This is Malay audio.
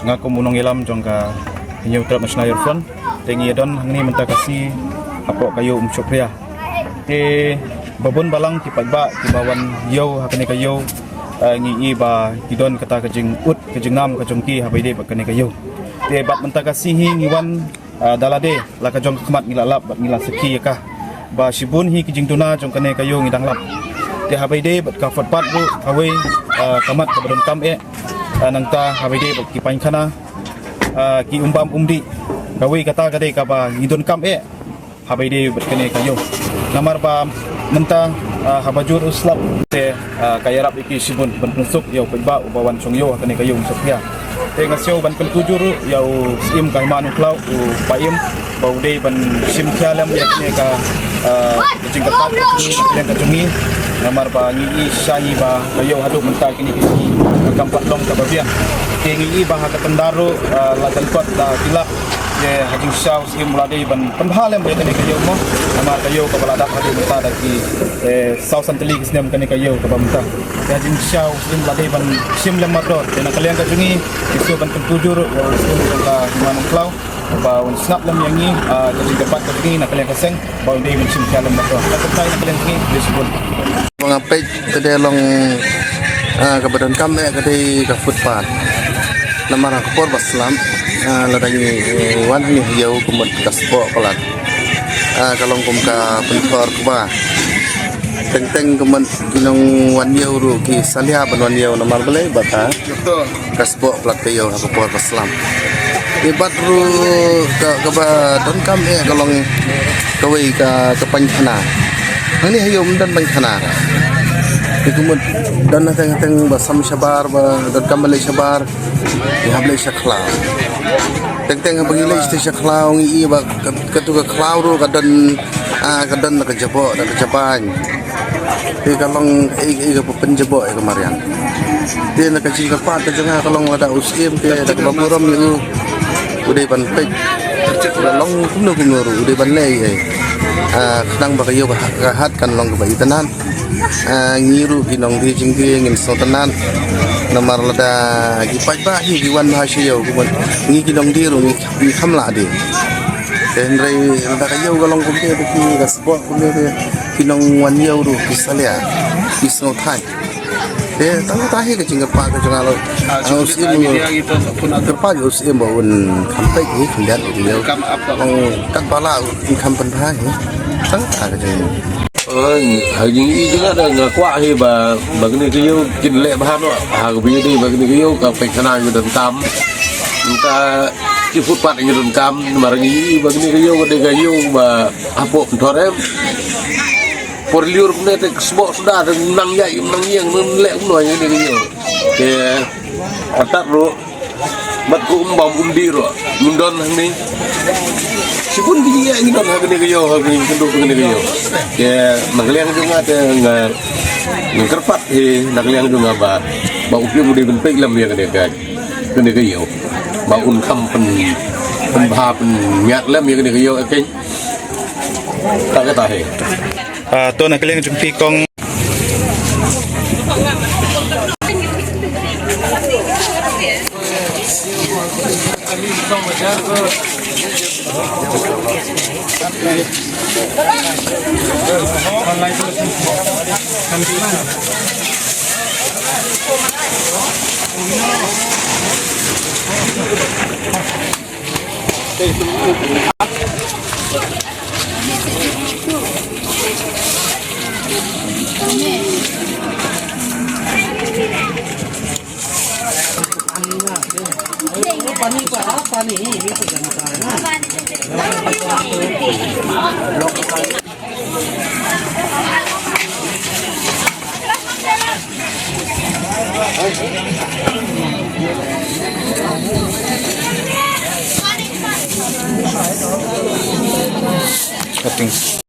Ngaku munong ilam jongka hinyo trap national earphone tengi don hangni menta kasi apok kayo umsopria te babon balang ti pagba ti bawan yo hakane kayo ngi ba tidon kata kajing ut kajing nam kajongki habai de bakane kayo te bat menta kasi ngiwan dalade la kajong kemat ngilalap bat ngila seki ka ba shibun hi kijing tuna jongkane kayo ngidang lap te habai de bat ka fatpat bu awai kamat ka badon kam nangta habide ki pankana ki umbam umdi kawi kata kade kaba ngidon kam habide berkene kayo namar ba nanta habajur uslap te kayarap iki sibun benusuk yau peba ubawan songyo kane kayo sopia te ngasyo ban keltujur yau sim kaimanu klau u paim baude ban sim khalam yakne ka jingkapat yang kajungi namar ba ngi sanyi ba kayo hadu menta kini kini kampat long kababia kengi bah ka tendaro la dalpat la tilak ye hajing shaw sim mulade ban pemhalem be kene kayo mo namar kayo ka balada hadu menta daki saw santeli kisnem kene kayo ka bamta hajing shaw sim mulade ban sim lem mador tena kalian kajungi isu ban tujur sim ka manung klau ba un snap lam yangi kajing dapat kajungi na kalian kaseng ba undai ban sim kalam mador katai na kalian kini disebut mengapit tadi long kebadan kami kadi ke footpath nama rakpor baslam ladani wan ni hiau kumut kaspo pelat kalau kumka pentor kuba teng kumut kinong wan hiau ru ki salia ban wan hiau nomor bele bata kaspo pelat hiau rakpor baslam ibat ru kebadan kami kalau kawai ke panjana ini hiau dan panjana Ikumut dan teng basam sabar dan kembali sabar dihablai saklau teng bangilai sti saklau ngi ba ketuga klau ro kadan ke jabo dan ke japan kalong ke penjabo kemarian dia nak kecil kepat jangan kalong ada usim dia ada baburam yu udah ban pek long kuno udah ban lei kadang bakayo kahat kan long ke itanan ngiru kinong di jingki ngin sotanan namar lada gipat ba hi giwan bahasyo kuman ngi kinong diru ngi khamla di tenrei lada kayo galong kumte ki gasbo kumte kinong wan yau ru kisalia kisno thai te tang tahi ke jingka pa ke jangalo usim kerpa usim baun kampai ni kendian dia kan pala kampan thai tang ta ke những ý juga ada nggak kuat sih bagni kau kin lek bahan lo harga beli bagni kau kapai kana yang dan tam kita di footpath yang dan tam marangi bagni kau ada kau ba apa torem porliur punya tek sebok sudah dan nang yang lek punya ini kau ke atat lo batku umbam undi lo mundon ni sipun dia ingin don harga kau harga kenduk begini kau ya nakliang juga ada ngkerpat nakliang juga ba upiu mudi benpek lam ya kene kau ba un kam pen bha pen nyat lam ya kene kau akai tak kata to nakliang jumpi kong cutting